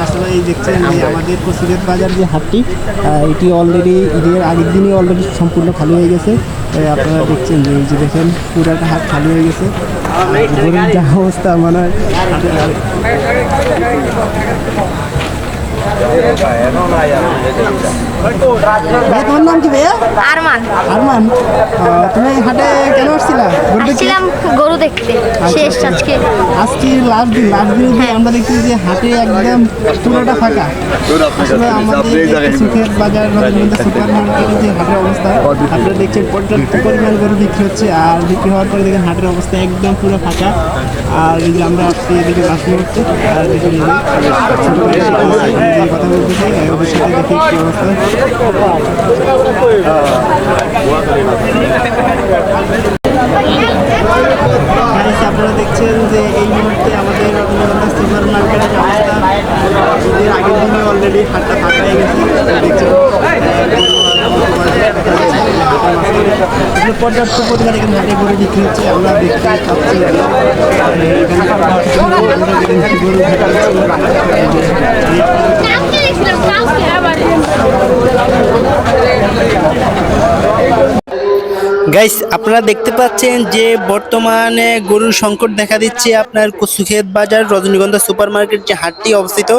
আসলে এই দেখছেন যে আমাদের কচুক্ষেত বাজার যে হাটটি, এটি অলরেডি ঈদের আগের দিনই অলরেডি সম্পূর্ণ খালি হয়ে গেছে। আপনারা দেখছেন যে এই যে দেখেন পুরাটা হাট খালি হয়ে গেছে। গরুর যা অবস্থা মানে তোমার নাম কি ভাইয়া? আরমান। আরমান, তুমি হাটে কেন আসছিলা? আসছিলাম গরু দেখতে। শেষ আজকে, আজকে লাস্ট দিন আমরা দেখছি যে হাটে একদম পুরোটা ফাঁকা। আসলে আমাদের কচুক্ষেত বাজার সুপার মার্কেটের যে হাটের অবস্থা, আপনারা দেখছেন পর্যাপ্ত পরিমাণ গরু বিক্রি হচ্ছে, আর বিক্রি হওয়ার পরে দেখেন হাটের অবস্থা একদম পুরো ফাঁকা। আর এই যে আমরা আসছি এদিকে বাস করছি, আর দেখুন কথা বলতেছি ওদের সাথে দেখি কি অবস্থা। আপনারা দেখছেন যে এই মুহূর্তে আমাদের রজনীগন্ধা সুপার মার্কেটের অবস্থা, ঈদের আগের দিনে অলরেডি হাটটা ফাঁকা হয়ে গেছে। দেখছেন পর্যাপ্ত পরিমাণ এখানে হাটে গরু বিক্রি হচ্ছে, আমরা দেখতে পাচ্ছি। গরু গাইস, আপনারা দেখতে পাচ্ছেন যে বর্তমানে গরুর সংকট দেখা দিচ্ছে আপনার কচুক্ষেত বাজার রজনীগন্ধা সুপার মার্কেট যে হাটটি অবস্থিত।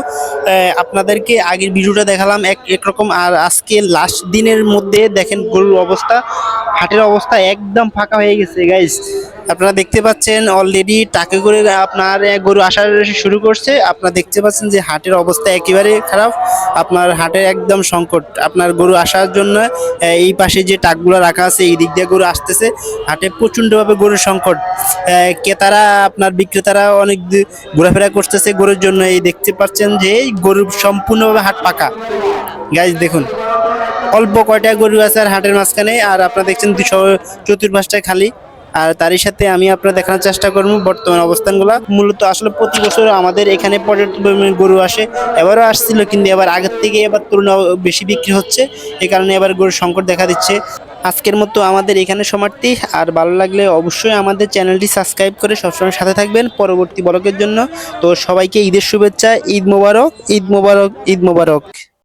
আপনাদেরকে আগের ভিডিওটা দেখালাম একরকম, আর আজকে লাস্ট দিনের মধ্যে দেখেন গরুর অবস্থা, হাটের অবস্থা একদম ফাঁকা হয়ে গেছে। গাইস, আপনারা দেখতে পাচ্ছেন অলরেডি টাকে করে আপনার গরু আসা শুরু করছে। আপনারা দেখতে পাচ্ছেন যে হাটের অবস্থা একেবারে খারাপ, আপনার হাটের একদম সংকট। আপনার গরু আসার জন্য এই পাশে যে টাকগুলো রাখা আছে এই দিক দিয়ে গরু আসতেছে, হাটে প্রচণ্ডভাবে গরুর সংকট। ক্রেতারা আপনার বিক্রেতারা অনেক ঘোরাফেরা করতেছে গরুর জন্য। এই দেখতে পাচ্ছেন যে এই গরু সম্পূর্ণভাবে হাট পাকা। গাইস দেখুন, অল্প কয়টা গরু আছে আর হাটের মাঝখানে, আর আপনারা দেখছেন চতুর্পাশটা খালি। আর তারই সাথে আমি আপনারা দেখানোর চেষ্টা করবো বর্তমান অবস্থানগুলো। মূলত আসলে প্রতি বছর আমাদের এখানে পর্যাপ্ত পরিমাণে গরু আসে, এবারও আসছিল, কিন্তু এবার আগের থেকে এবার তুলনা বেশি বিক্রি হচ্ছে, এই কারণে এবার গরুর সংকট দেখা দিচ্ছে। আজকের মতো আমাদের এখানে সমাপ্তি। আর ভালো লাগলে অবশ্যই আমাদের চ্যানেলটি সাবস্ক্রাইব করে সবসময় সাথে থাকবেন পরবর্তী ব্লগের জন্য। তো সবাইকে ঈদের শুভেচ্ছা, ঈদ মোবারক, ঈদ মোবারক, ঈদ মোবারক।